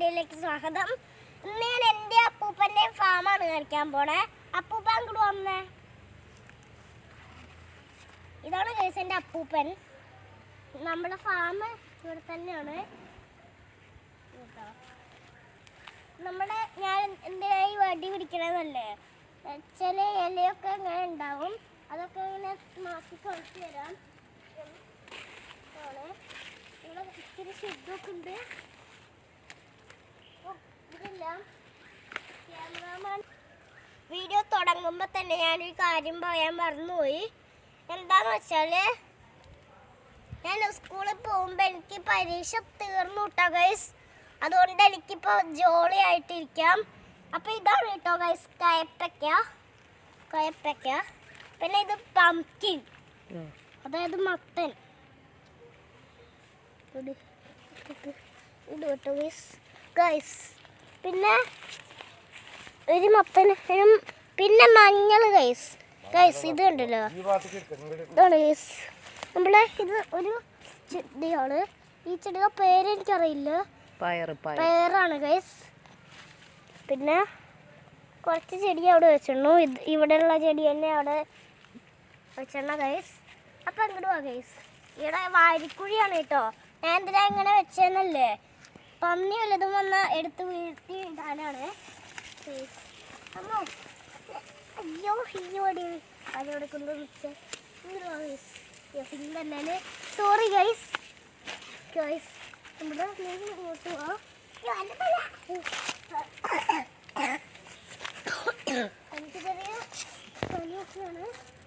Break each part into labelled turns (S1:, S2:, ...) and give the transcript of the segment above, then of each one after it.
S1: വീഡിയോയിലേക്ക് സ്വാഗതം. ഇന്ന് ഞാൻ എൻ്റെ അപ്പൂപ്പൻ്റെ ഫാമാണ് കാണിക്കാൻ പോണേ. അപ്പൂപ്പ അങ്ങോട്ട് വന്നേ. ഇതാണ് ഗൈസ് എൻ്റെ അപ്പൂപ്പൻ. നമ്മുടെ ഫാം ഇവിടെ തന്നെയാണ്. ഞാൻ എന്തിനായി വടി പിടിക്കണമെന്നല്ലേ, ചില ഇലയൊക്കെ ഇങ്ങനെ ഉണ്ടാവും, അതൊക്കെ ഇങ്ങനെ മാറ്റി കുറച്ച് തരാം. ഇവിടെ ഇത്തിരി ശുദ്ധമൊക്കെ ഉണ്ട്. വീഡിയോ തുടങ്ങുമ്പോൾ തന്നെ ഞാനൊരു കാര്യം പറയാൻ മറന്നുപോയി. എന്താന്ന് വെച്ചാല്, ഞാൻ സ്കൂളിൽ പോകുമ്പോൾ എനിക്ക് പരീക്ഷ തീർന്നു കേട്ടോ ഗൈസ്. അതുകൊണ്ട് എനിക്കിപ്പോൾ ജോളി ആയിട്ടിരിക്കാം. അപ്പോൾ ഇതാണ് കേട്ടോ ഗൈസ് കയപ്പയ്ക്ക. പിന്നെ ഇത് പംകിൻ, അതായത് മത്തൻ. ഇത് കേട്ടോ ഗൈസ്. പിന്നെ ഒരു മത്തനും പിന്നെ മഞ്ഞൾ ഗൈസ്. ഇത് കണ്ടല്ലോ, ഇതാണ് ഗൈസ്. നമ്മളെ ഇത് ഒരു ചെടിയാണ്. ഈ ചെടിയുടെ പേര് എനിക്കറിയില്ല, പയറാണ് ഗൈസ്. പിന്നെ കുറച്ച് ചെടി അവിടെ വെച്ചിരുന്നു. ഇവിടെയുള്ള ചെടി തന്നെ അവിടെ വെച്ചിരുന്ന ഗൈസ്. അപ്പം അങ്ങോട്ട് പോവാ ഗൈസ്. ഇവിടെ വാരിക്കുഴിയാണ് കേട്ടോ. ഞാൻ എന്തിനാ ഇങ്ങനെ വെച്ചെന്നല്ലേ, പന്നി വല്ലതും വന്ന് എടുത്ത് വീഴ്ത്തി ഇടാനാണ്. അമ്മോ, അയ്യോ ഹിഞ്ഞോടി അതോടെ കൊണ്ട് വെച്ച് ഇങ്ങനെ. Sorry guys. നമ്മുടെ ഇങ്ങോട്ട് പോവാം. എനിക്ക് ചെറിയ പനിയൊക്കെയാണ്.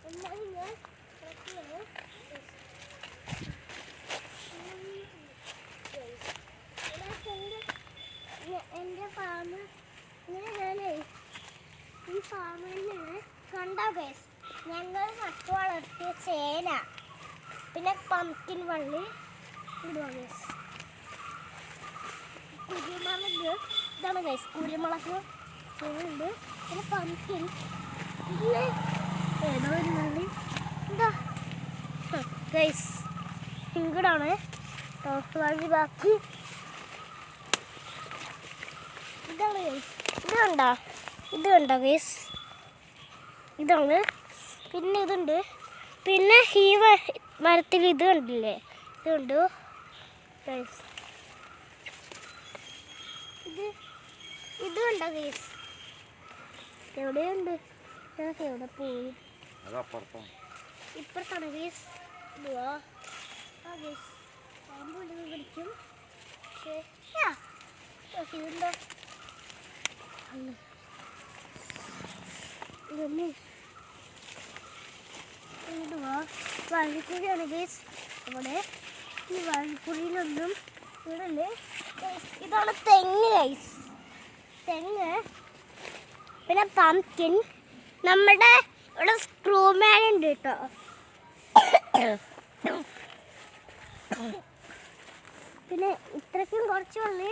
S1: എന്നാലും ഞാൻ എൻ്റെ ഫാമ് ഇങ്ങനെ ഞാനേ ഈ ഫാമിൽ നിന്ന് കണ്ടോ ഗൈസ്, ഞങ്ങൾ നട്ടു വളർത്തിയ ചേന, പിന്നെ പംകിൻ വള്ളി ഇടുക ഗൈസ്. കുരുമുളക്, ഇതാണ് ഗൈസ് കുരുമുളക് ഉണ്ട്. പിന്നെ പംകിൻ, പിന്നെ ഏതോ ഒരു വള്ളി എന്താ ഗൈസ് ഇങ്ങടാണ് വള്ളി. ബാക്കി ഇതാണ് ഗൈസ്. ഇത് കണ്ടോ ഗൈസ്, ഇതാണ്. പിന്നെ ഇതുണ്ട്. പിന്നെ ഈ മരത്തിൽ ഇത് കണ്ടില്ലേ, ഇതുണ്ട് ഗൈസ്. ഇത് കണ്ടോ ഗൈസ്, എവിടെയുണ്ട്, എവിടെ പോയി, ഇപ്പുറത്താണ് ഗൈസ്. ഇതുവാ ഗൈസ്, പാമ്പ് പിടിക്കും. ഇതുണ്ടോ ഇതുവാ വഴിക്കുഴിയാണ് ഗൈസ്. ഇവിടെ ഈ വഴിക്കുഴിയിലൊന്നും ഇവിടെ. ഇതാണ് തെങ്ങ് ഗൈസ്, തെങ്ങ്. പിന്നെ പംകിൻ. നമ്മുടെ ഇവിടെ സ്ക്രൂമാൻ ഉണ്ട് കേട്ടോ. പിന്നെ ഇത്രയ്ക്കും കുറച്ച് വന്ന്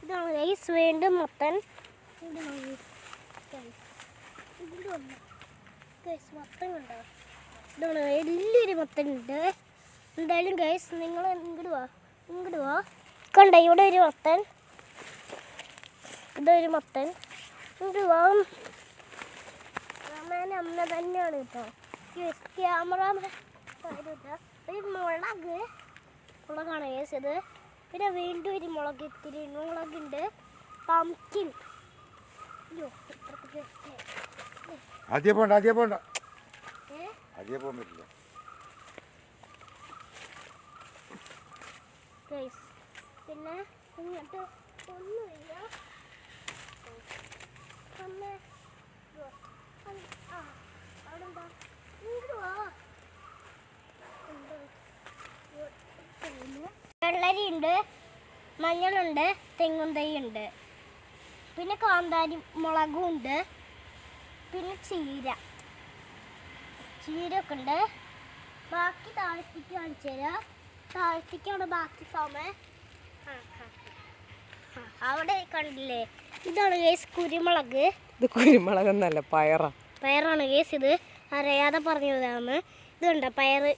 S1: ഇതാണ് ഗൈസ് വീണ്ടും മത്തൻ. മത്തൻ കണ്ടോ, ഇതാണ് വലിയൊരു മത്തൻ ഉണ്ട്. എന്തായാലും ഗൈസ് നിങ്ങൾ ഇങ്ങോട്ട് വാ. കണ്ട ഇവിടെ ഒരു മത്തൻ, ഇതൊരു മത്തൻ. ഇങ്ങോട്ട് വാ. അമ്മ തന്നെയാണ് കേട്ടോ ക്യാമറമാൻ. ഒരു മുളകാണ് ഗൈസ് ഇത്. പിന്നെ വീണ്ടും ഒരു മുളക്, ഇത്തിരി മുളകുണ്ട്. പംകിൻ. പിന്നെ ഇങ്ങോട്ട് ഒന്നുമില്ല. അവിടെന്താ, വെള്ളരിയുണ്ട്, മഞ്ഞളുണ്ട്, തെങ്ങും തൈയുണ്ട്. പിന്നെ കാന്താരി മുളകും ഉണ്ട്. പിന്നെ ചീരയൊക്കെ ഉണ്ട്. ബാക്കി താഴത്തേക്ക് കാണിച്ചു തരാം. താഴത്തേക്കാണ് ബാക്കി സമയം. അവിടെ കണ്ടില്ലേ, ഇതാണ് ഗൈസ് കുരുമുളക്.
S2: ഇത് കുരുമുളകൊന്നല്ല, പയറാ.
S1: പയറാണ് ഗേസ്. ഇത് അറിയാതെ പറഞ്ഞതാണ്. ഇത് കണ്ടോ പയറ്.